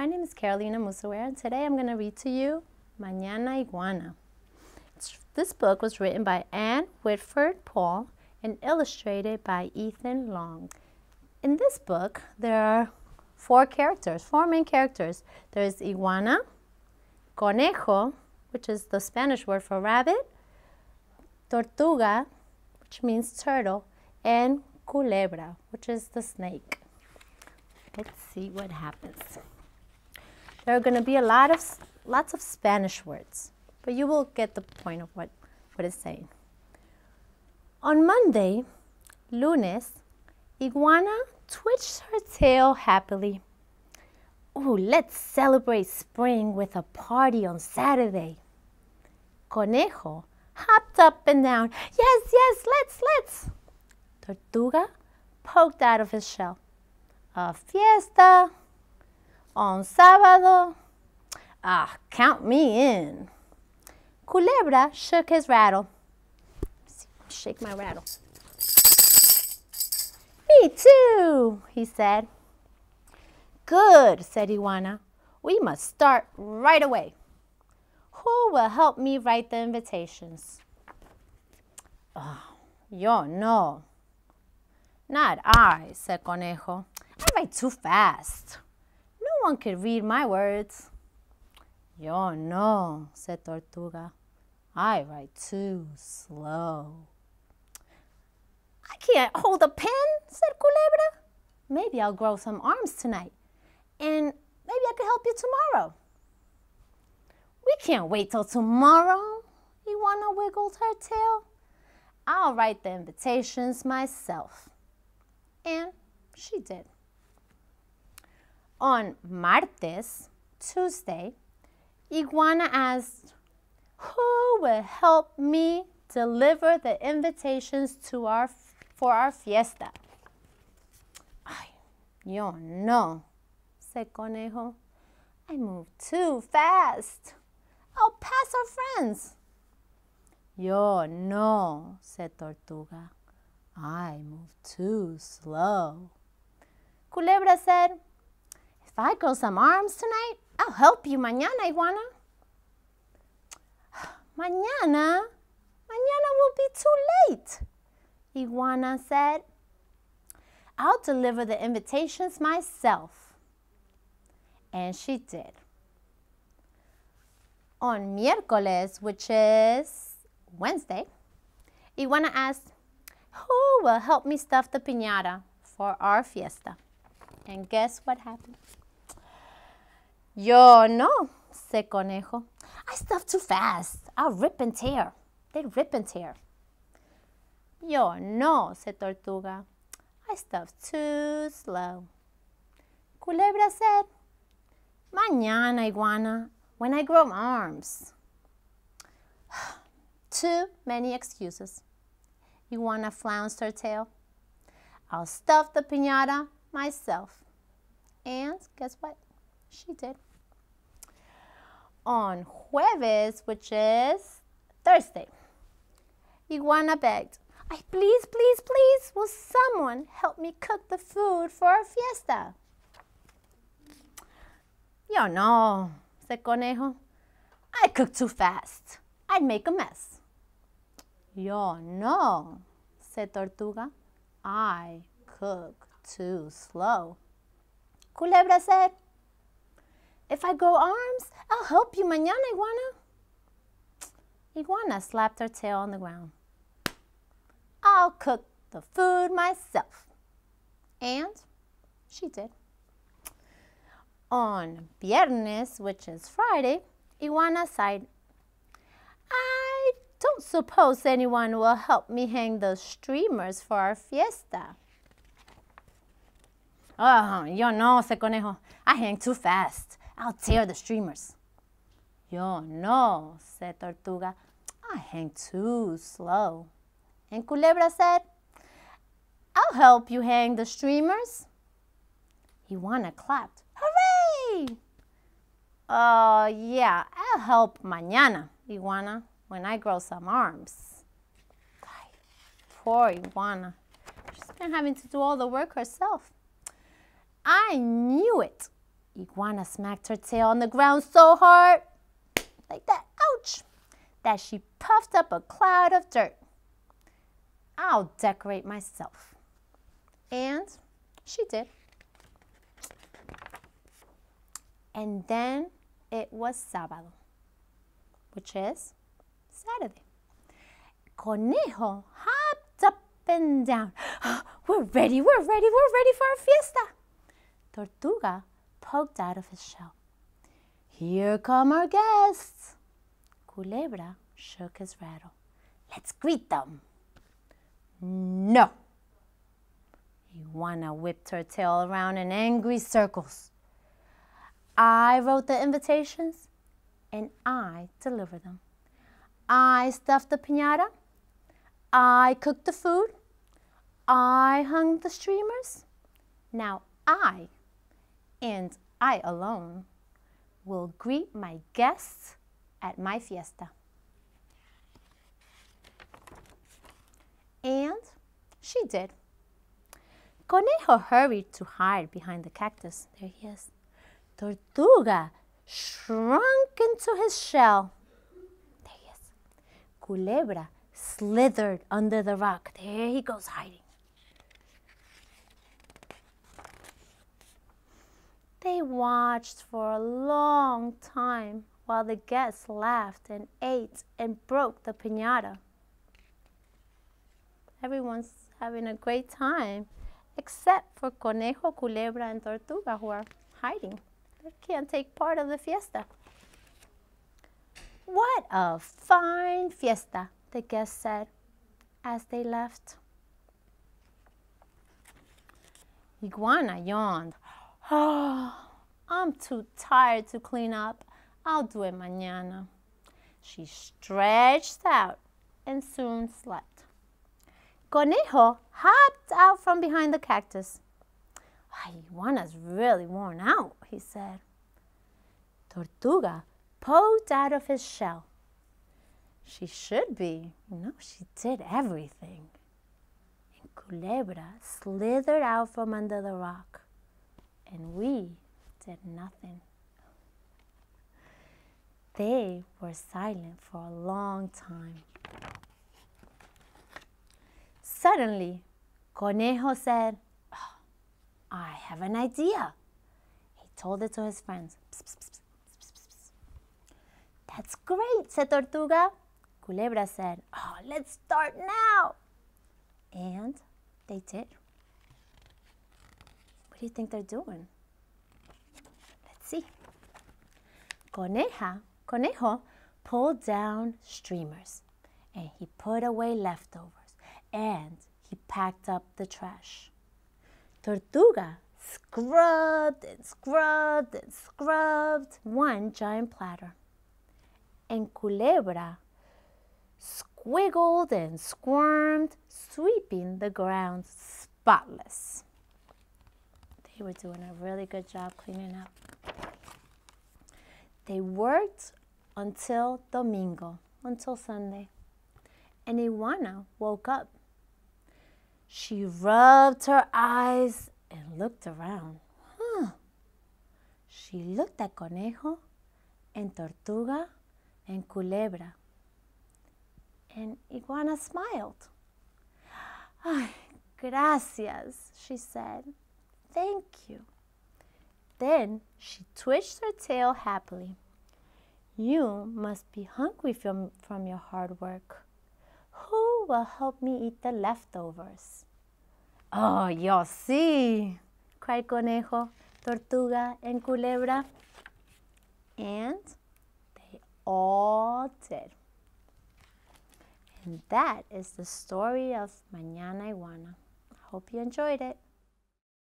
My name is Carolina Musawera, and today I'm going to read to you Manana, Iguana. This book was written by Anne Whitford Paul and illustrated by Ethan Long. In this book, there are four main characters. There's Iguana, Conejo, which is the Spanish word for rabbit, Tortuga, which means turtle, and Culebra, which is the snake. Let's see what happens. There are going to be lots of Spanish words, but you will get the point of what it's saying. On Monday, lunes, Iguana twitched her tail happily. Ooh, let's celebrate spring with a party on Saturday. Conejo hopped up and down. Yes, let's. Tortuga poked out of his shell. A fiesta on sábado. Count me in. Culebra shook his rattle. Shake my rattle. Me too, he said. Good, said Iguana. We must start right away. Who will help me write the invitations? Yo no. Not I, said Conejo. I write too fast. No one can read my words. Yo no, said Tortuga. I write too slow. I can't hold a pen, said Culebra. Maybe I'll grow some arms tonight, and maybe I could help you tomorrow. We can't wait till tomorrow, Iguana wiggled her tail. I'll write the invitations myself. And she did. On martes, Tuesday, Iguana asked, who will help me deliver the invitations for our fiesta? Yo no, said Conejo. I move too fast. I'll pass our friends. Yo no, said Tortuga. I move too slow. Culebra said, if I grow some arms tonight, I'll help you mañana, Iguana. Mañana will be too late, Iguana said. I'll deliver the invitations myself. And she did. On miércoles, which is Wednesday, Iguana asked, who will help me stuff the piñata for our fiesta? And guess what happened? Yo no, said Conejo. I stuff too fast. I'll rip and tear. They'd rip and tear. Yo no, said Tortuga. I stuff too slow. Culebra said, mañana, Iguana, when I grow arms. Too many excuses. Iguana flounced her tail. I'll stuff the piñata myself. And guess what? She did. On jueves, which is Thursday, Iguana begged, please, will someone help me cook the food for our fiesta? Yo no, said Conejo. I cook too fast. I'd make a mess. Yo no, said Tortuga. I cook too slow. Culebra said, if I grow arms, I'll help you mañana, Iguana. Iguana slapped her tail on the ground. I'll cook the food myself. And she did. On viernes, which is Friday, Iguana sighed. I don't suppose anyone will help me hang the streamers for our fiesta. Yo no, said Conejo. I hang too fast. I'll tear the streamers. Yo no, said Tortuga. I hang too slow. And Culebra said, I'll help you hang the streamers. Iguana clapped. Hooray! Yeah, I'll help mañana, Iguana, when I grow some arms. Poor Iguana. She's been having to do all the work herself. I knew it, Iguana smacked her tail on the ground so hard, like that, ouch, that she puffed up a cloud of dirt. I'll decorate myself. And she did. And then it was Sábado, which is Saturday. Conejo hopped up and down. We're ready for our fiesta. Tortuga poked out of his shell. Here come our guests. Culebra shook his rattle. Let's greet them. No. Iguana whipped her tail around in angry circles. I wrote the invitations and I delivered them. I stuffed the piñata. I cooked the food. I hung the streamers. Now I, and I alone, will greet my guests at my fiesta. And she did. Conejo hurried to hide behind the cactus. There he is. Tortuga shrunk into his shell. There he is. Culebra slithered under the rock. There he goes hiding. They watched for a long time while the guests laughed and ate and broke the piñata. Everyone's having a great time, except for Conejo, Culebra, and Tortuga, who are hiding. They can't take part of the fiesta. What a fine fiesta, the guests said as they left. Iguana yawned. Oh, I'm too tired to clean up. I'll do it mañana. She stretched out and soon slept. Conejo hopped out from behind the cactus. Iguana's really worn out, he said. Tortuga poked out of his shell. She should be. She did everything. And Culebra slithered out from under the rock. And we did nothing. They were silent for a long time. Suddenly, Conejo said, "Oh, I have an idea." He told it to his friends. Psst, psst, psst, psst, psst, psst. That's great, said Tortuga. Culebra said, "Oh, let's start now." And they did. What do you think they're doing? Let's see. Conejo pulled down streamers, and he put away leftovers, and he packed up the trash. Tortuga scrubbed and scrubbed and scrubbed one giant platter. And Culebra squiggled and squirmed, sweeping the ground spotless. They were doing a really good job cleaning up. They worked until Domingo, until Sunday. And Iguana woke up. She rubbed her eyes and looked around. She looked at Conejo and Tortuga and Culebra. And Iguana smiled. "Ay, gracias," she said. "Thank you." Then she twitched her tail happily. "You must be hungry from your hard work. Who will help me eat the leftovers?" "Oh, yo sí," cried Conejo, Tortuga, and Culebra. And they all did. And that is the story of Mañana Iguana. I hope you enjoyed it.